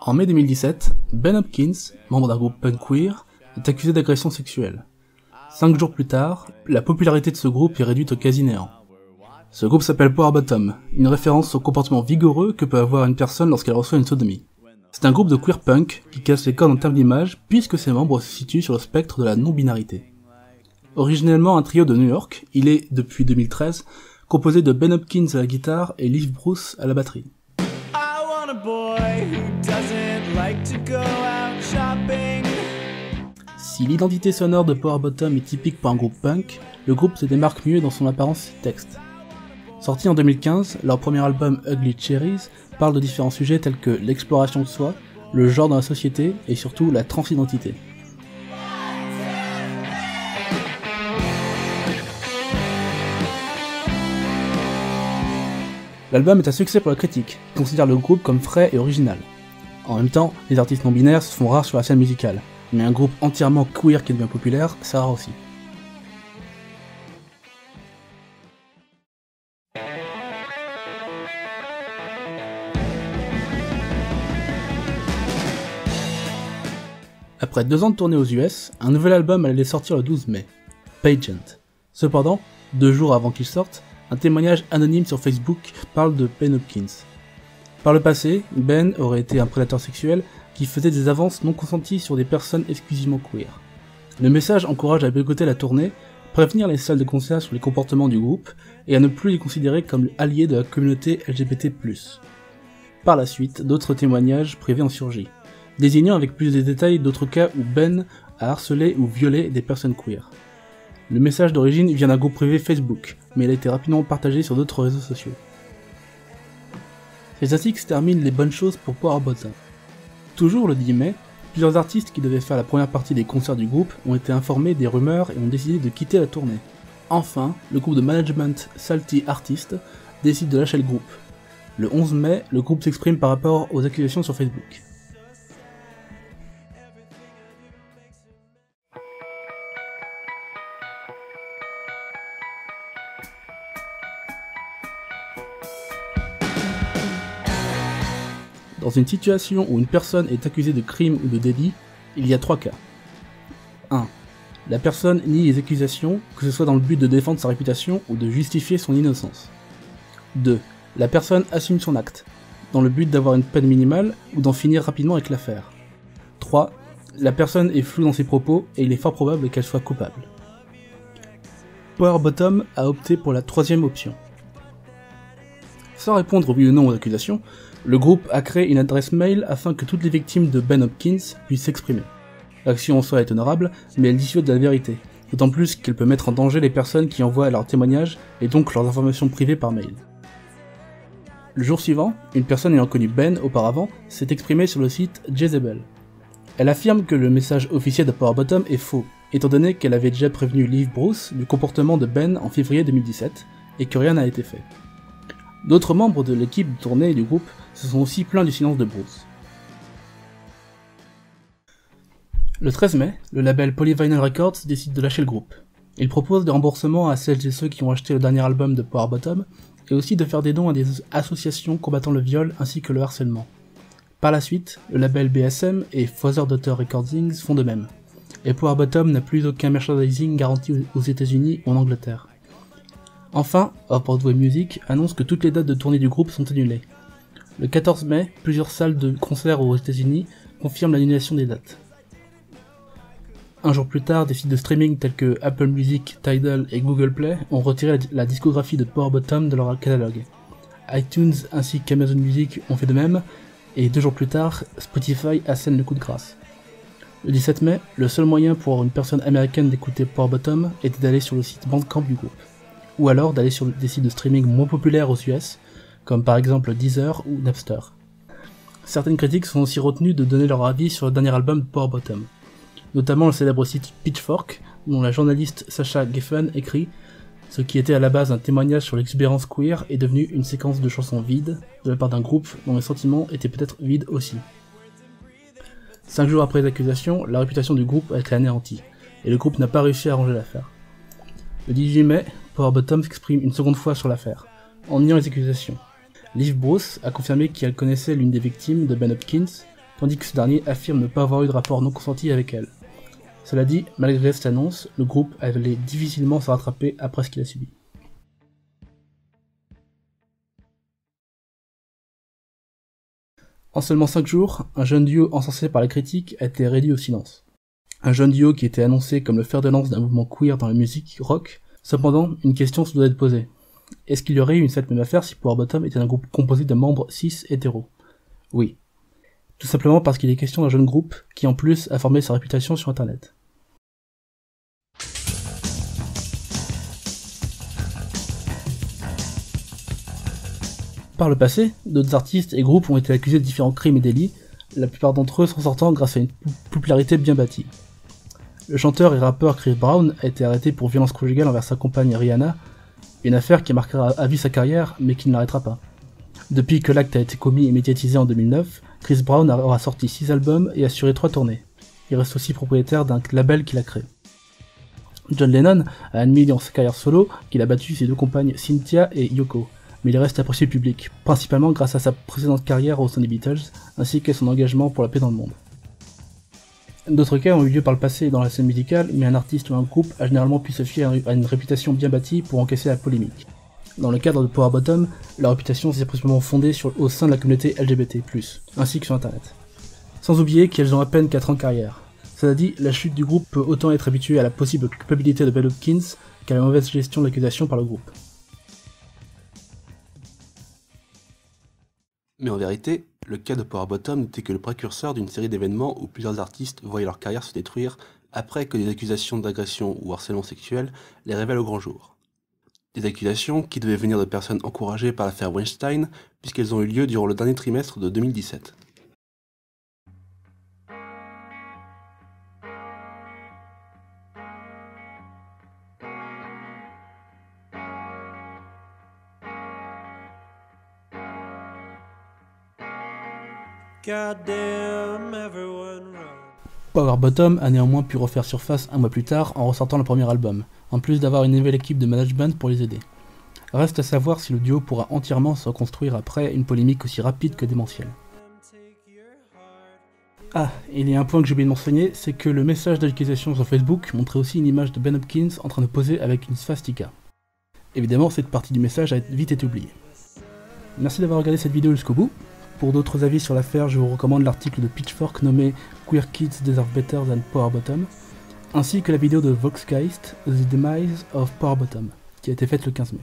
En mai 2017, Ben Hopkins, membre d'un groupe punk queer, est accusé d'agression sexuelle. 5 jours plus tard, la popularité de ce groupe est réduite au quasi-néant. Ce groupe s'appelle Power Bottom, une référence au comportement vigoureux que peut avoir une personne lorsqu'elle reçoit une sodomie. C'est un groupe de queer punk qui casse les codes en termes d'image puisque ses membres se situent sur le spectre de la non-binarité. Originellement un trio de New York, il est, depuis 2013, composé de Ben Hopkins à la guitare et Liv Bruce à la batterie. Si l'identité sonore de Power Bottom est typique pour un groupe punk, le groupe se démarque mieux dans son apparence et texte. Sorti en 2015, leur premier album Ugly Cherries parle de différents sujets tels que l'exploration de soi, le genre dans la société et surtout la transidentité. L'album est un succès pour la critique, qui considère le groupe comme frais et original. En même temps, les artistes non-binaires se font rares sur la scène musicale, mais un groupe entièrement queer qui devient populaire, c'est rare aussi. Après 2 ans de tournée aux US, un nouvel album allait sortir le 12 mai, Pageant. Cependant, 2 jours avant qu'il sorte, un témoignage anonyme sur Facebook parle de Ben Hopkins. Par le passé, Ben aurait été un prédateur sexuel qui faisait des avances non consenties sur des personnes exclusivement queer. Le message encourage à boycotter la tournée, prévenir les salles de concert sur les comportements du groupe et à ne plus les considérer comme alliés de la communauté LGBT+. Par la suite, d'autres témoignages privés ont surgi, désignant avec plus de détails d'autres cas où Ben a harcelé ou violé des personnes queer. Le message d'origine vient d'un groupe privé Facebook, mais il a été rapidement partagé sur d'autres réseaux sociaux. Ces articles terminent les bonnes choses pour Power Bottom. Toujours le 10 mai, plusieurs artistes qui devaient faire la première partie des concerts du groupe ont été informés des rumeurs et ont décidé de quitter la tournée. Enfin, le groupe de management Salty Artists décide de lâcher le groupe. Le 11 mai, le groupe s'exprime par rapport aux accusations sur Facebook. Dans une situation où une personne est accusée de crime ou de délit, il y a 3 cas. 1. La personne nie les accusations, que ce soit dans le but de défendre sa réputation ou de justifier son innocence. 2. La personne assume son acte, dans le but d'avoir une peine minimale ou d'en finir rapidement avec l'affaire. 3. La personne est floue dans ses propos et il est fort probable qu'elle soit coupable. Power Bottom a opté pour la 3e option. Sans répondre oui ou non aux accusations, le groupe a créé une adresse mail afin que toutes les victimes de Ben Hopkins puissent s'exprimer. L'action en soi est honorable, mais elle dissuade de la vérité, d'autant plus qu'elle peut mettre en danger les personnes qui envoient leurs témoignages et donc leurs informations privées par mail. Le jour suivant, une personne ayant connu Ben auparavant s'est exprimée sur le site Jezebel. Elle affirme que le message officiel de Power Bottom est faux, étant donné qu'elle avait déjà prévenu Liv Bruce du comportement de Ben en février 2017, et que rien n'a été fait. D'autres membres de l'équipe de tournée du groupe se sont aussi plaints du silence de Bruce. Le 13 mai, le label Polyvinyl Records décide de lâcher le groupe. Il propose des remboursements à celles et ceux qui ont acheté le dernier album de Power Bottom, et aussi de faire des dons à des associations combattant le viol ainsi que le harcèlement. Par la suite, le label BSM et Father Daughter Recordings font de même, et Power Bottom n'a plus aucun merchandising garanti aux États-Unis ou en Angleterre. Enfin, Off-Broadway Music annonce que toutes les dates de tournée du groupe sont annulées. Le 14 mai, plusieurs salles de concert aux États-Unis confirment l'annulation des dates. Un jour plus tard, des sites de streaming tels que Apple Music, Tidal et Google Play ont retiré la discographie de Power Bottom de leur catalogue. iTunes ainsi qu'Amazon Music ont fait de même, et 2 jours plus tard, Spotify assène le coup de grâce. Le 17 mai, le seul moyen pour une personne américaine d'écouter Power Bottom était d'aller sur le site Bandcamp du groupe, ou alors d'aller sur des sites de streaming moins populaires aux US, comme par exemple Deezer ou Napster. Certaines critiques sont aussi retenues de donner leur avis sur le dernier album de Power Bottom, notamment le célèbre site Pitchfork, dont la journaliste Sasha Geffen écrit « Ce qui était à la base un témoignage sur l'expérience queer est devenu une séquence de chansons vides, de la part d'un groupe dont les sentiments étaient peut-être vides aussi. » 5 jours après les accusations, la réputation du groupe a été anéantie, et le groupe n'a pas réussi à arranger l'affaire. Le 18 mai, Power Bottom s'exprime une seconde fois sur l'affaire, en niant les accusations. Liv Bruce a confirmé qu'elle connaissait l'une des victimes de Ben Hopkins, tandis que ce dernier affirme ne pas avoir eu de rapport non consenti avec elle. Cela dit, malgré cette annonce, le groupe allait difficilement se rattraper après ce qu'il a subi. En seulement 5 jours, un jeune duo encensé par la critique a été réduit au silence. Un jeune duo qui était annoncé comme le fer de lance d'un mouvement queer dans la musique rock. Cependant, une question se doit être posée. Est-ce qu'il y aurait eu une cette même affaire si Power Bottom était un groupe composé de membres cis hétéros? Oui. Tout simplement parce qu'il est question d'un jeune groupe qui en plus a formé sa réputation sur internet. Par le passé, d'autres artistes et groupes ont été accusés de différents crimes et délits, la plupart d'entre eux s'en sortant grâce à une popularité bien bâtie. Le chanteur et rappeur Chris Brown a été arrêté pour violence conjugale envers sa compagne Rihanna, une affaire qui marquera à vie sa carrière mais qui ne l'arrêtera pas. Depuis que l'acte a été commis et médiatisé en 2009, Chris Brown aura sorti 6 albums et assuré 3 tournées. Il reste aussi propriétaire d'un label qu'il a créé. John Lennon a admis dans sa carrière solo qu'il a battu ses 2 compagnes Cynthia et Yoko, mais il reste apprécié du public, principalement grâce à sa précédente carrière au sein des Beatles, ainsi qu'à son engagement pour la paix dans le monde. D'autres cas ont eu lieu par le passé dans la scène musicale, mais un artiste ou un groupe a généralement pu se fier à une réputation bien bâtie pour encaisser la polémique. Dans le cadre de Power Bottom, leur réputation s'est principalement fondée au sein de la communauté LGBT+, ainsi que sur internet. Sans oublier qu'elles ont à peine 4 ans de carrière. Cela dit, la chute du groupe peut autant être habituée à la possible culpabilité de Ben Hopkins qu'à la mauvaise gestion de l'accusation par le groupe. Mais en vérité, le cas de Power Bottom n'était que le précurseur d'une série d'événements où plusieurs artistes voyaient leur carrière se détruire après que des accusations d'agression ou harcèlement sexuel les révèlent au grand jour. Des accusations qui devaient venir de personnes encouragées par l'affaire Weinstein, puisqu'elles ont eu lieu durant le dernier trimestre de 2017. Power Bottom a néanmoins pu refaire surface un mois plus tard en ressortant le premier album, en plus d'avoir une nouvelle équipe de management pour les aider. Reste à savoir si le duo pourra entièrement se reconstruire après une polémique aussi rapide que démentielle. Ah, il y a un point que j'ai oublié de mentionner, c'est que le message d'accusation sur Facebook montrait aussi une image de Ben Hopkins en train de poser avec une swastika. Évidemment, cette partie du message a vite été oubliée. Merci d'avoir regardé cette vidéo jusqu'au bout. Pour d'autres avis sur l'affaire, je vous recommande l'article de Pitchfork nommé Queer Kids Deserve Better Than Power Bottom, ainsi que la vidéo de Voxgeist, The Demise of Power Bottom, qui a été faite le 15 mai.